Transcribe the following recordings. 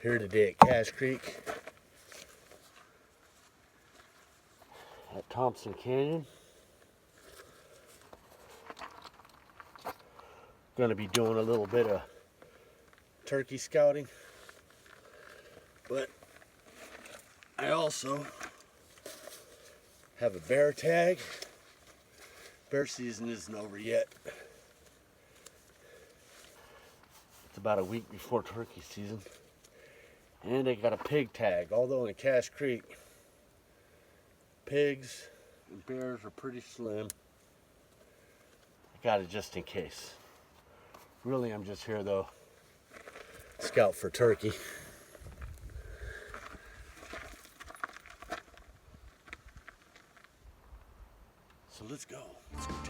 Here today at Cache Creek at Thompson Canyon. Going to be doing a little bit of turkey scouting, but I also have a bear tag. Bear season isn't over yet. It's about a week before turkey season. And I got a pig tag, although in Cache Creek, pigs and bears are pretty slim. I got it just in case. Really, I'm just here though, scout for turkey. So let's go take a look.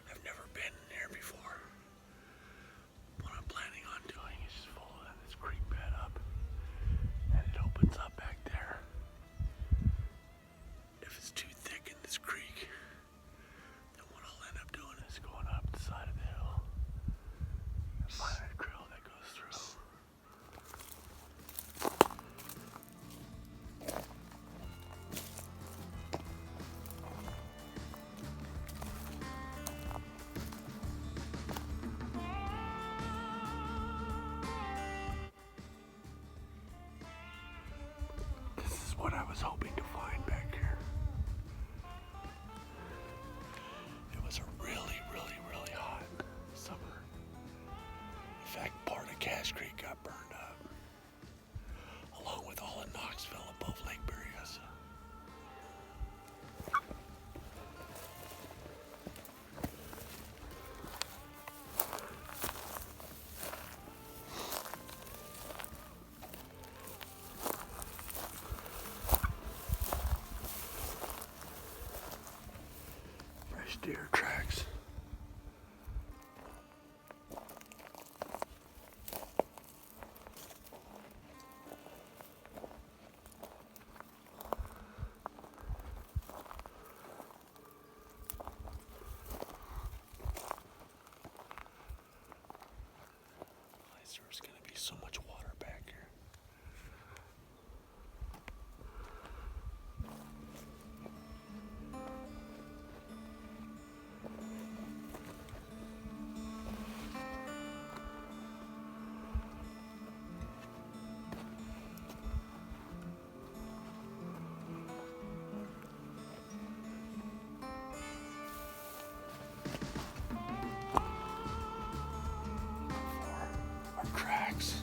I've never been here before. What I'm planning on doing is just following this creek bed up, and it opens up back there. If it's too thick in this creek, then what I'll end up doing is going up the side of the hill and finding a trail that goes through. This is what I was hoping to find back here. It was a really, really, really hot summer. In fact, part of Cache Creek got burned up, along with all of Knoxville above Lake Berryessa. Fresh deer tracks. There's going to be so much water back here. Our tracks.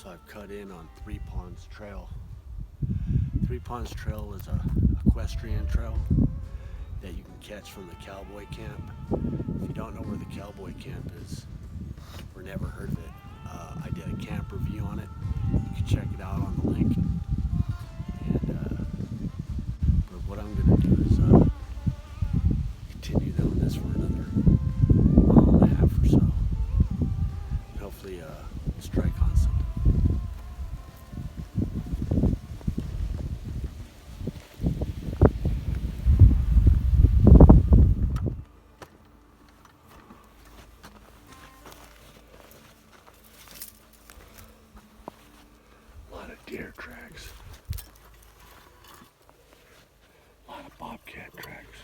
So I've cut in on Three Ponds Trail. Three Ponds Trail is a equestrian trail that you can catch from the cowboy camp. If you don't know where the cowboy camp is, or never heard of it, I did a camp review on it. You can check it out on the link. And but what I'm going to do is continue down this for another mile and a half or so, and hopefully strike on something. Deer tracks. A lot of bobcat tracks.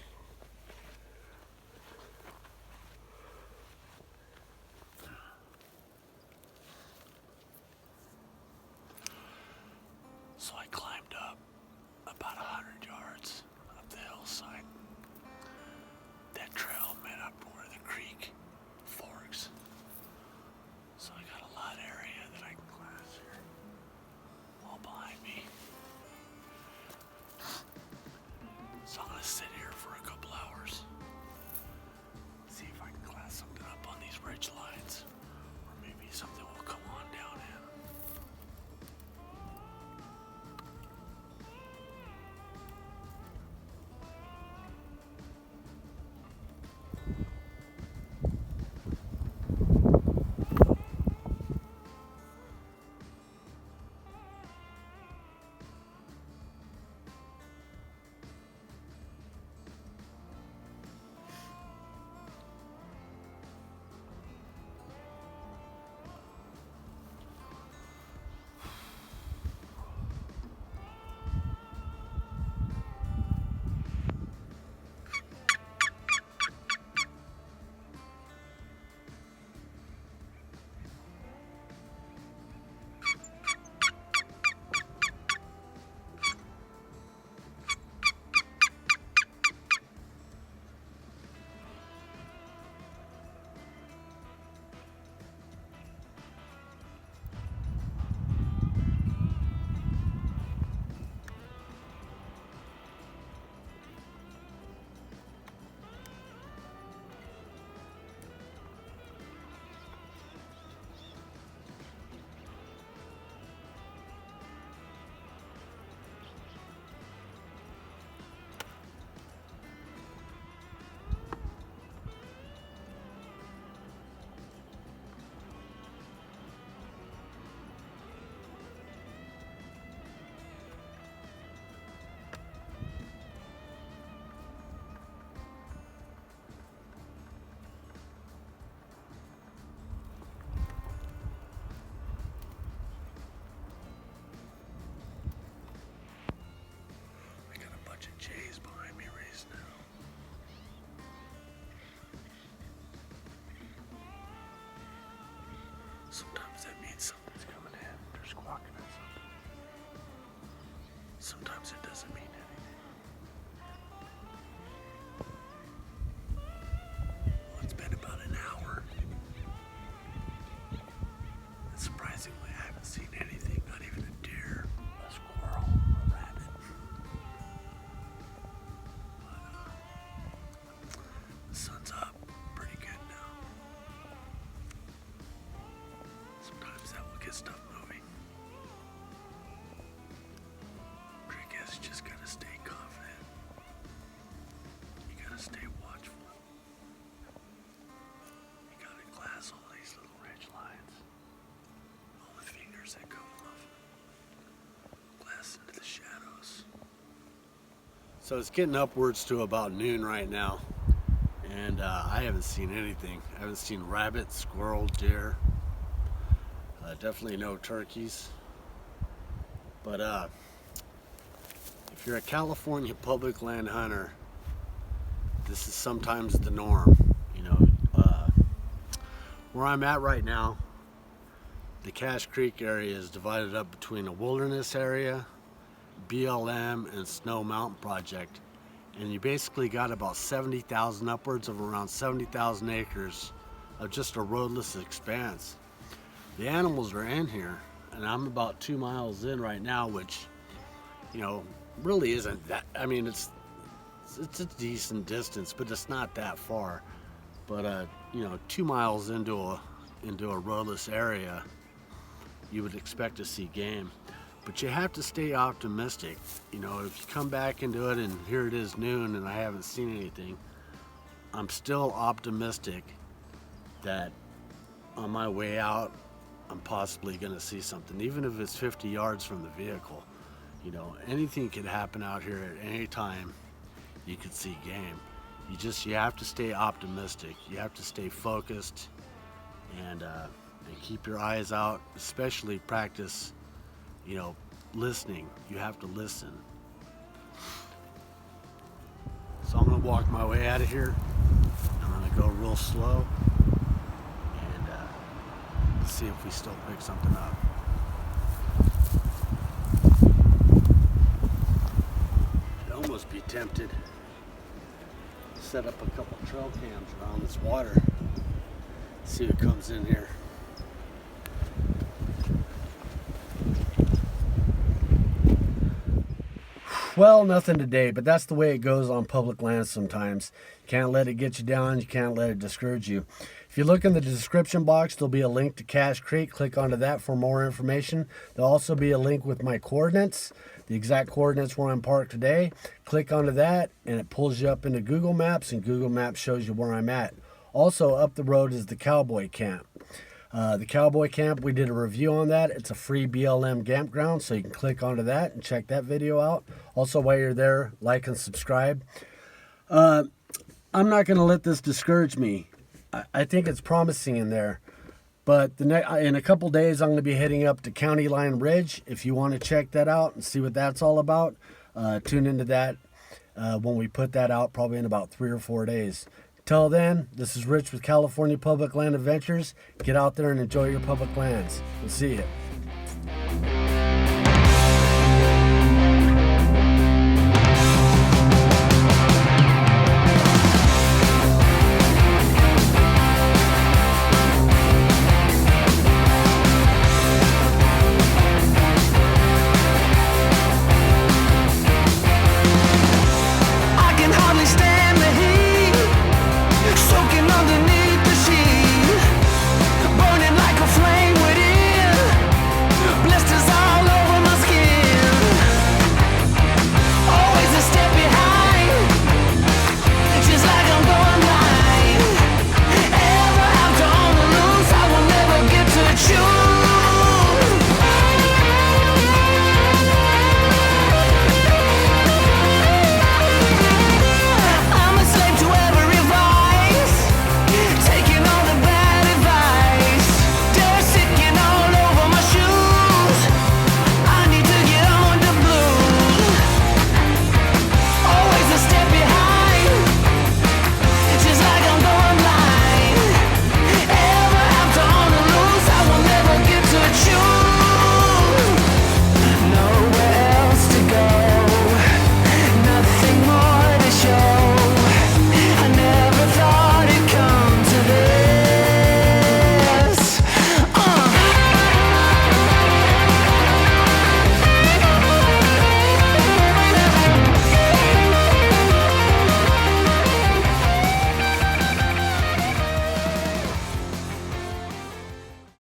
So I climbed up about 100 yards up the hillside. That trail met up where the creek forks. So I got a lot of area that I can glass here. All behind me. So I'm gonna sit here for a couple hours. See if I can glass something up on these ridge lines. Or maybe something will come on down in. Jays behind me raising now. Sometimes that means something's coming in. They're squawking at something. Sometimes it doesn't mean anything. Well, it's been about an hour. And surprisingly, I haven't seen anything, not even a deer, a squirrel, a rabbit. The sun's up pretty good now. Sometimes that will get stuff moving. Trick is you just gotta stay confident. You gotta stay watchful. You gotta glass all these little ridge lines. All the fingers that come off. Glass into the shadows. So it's getting upwards to about noon right now. And I haven't seen anything. I haven't seen rabbits, squirrel, deer. Definitely no turkeys. But if you're a California public land hunter, this is sometimes the norm. You know, where I'm at right now, the Cache Creek area is divided up between a wilderness area, BLM, and Snow Mountain Project. And you basically got about 70,000, upwards of around 70,000 acres of just a roadless expanse. The animals are in here. and I'm about 2 miles in right now, which, really isn't that. I mean, it's a decent distance, but it's not that far. But 2 miles into a roadless area, you would expect to see game. But you have to stay optimistic. If you come back into it and here it is noon and I haven't seen anything, I'm still optimistic that on my way out, I'm possibly going to see something, even if it's 50 yards from the vehicle. Anything could happen out here at any time. You could see game. You have to stay optimistic. You have to stay focused and keep your eyes out, especially practice, listening. You have to listen. So I'm going to walk my way out of here. I'm going to go real slow and see if we still pick something up. I'd almost be tempted to set up a couple trail cams around this water. See what comes in here. Well, nothing today, but that's the way it goes on public land sometimes. You can't let it get you down. You can't let it discourage you. If you look in the description box, there'll be a link to Cache Creek. Click onto that for more information. There'll also be a link with my coordinates, the exact coordinates where I'm parked today. Click onto that, and it pulls you up into Google Maps, and Google Maps shows you where I'm at. Also, up the road is the Cowboy Camp. The Cowboy Camp, we did a review on that. It's a free BLM campground, so you can click onto that and check that video out. Also, while you're there, like and subscribe. I'm not going to let this discourage me. I think it's promising in there. But in a couple days, I'm going to be heading up to County Line Ridge. If you want to check that out and see what that's all about, tune into that when we put that out, probably in about 3 or 4 days. Till then, this is Rich with California Public Land Adventures. Get out there and enjoy your public lands. We'll see you.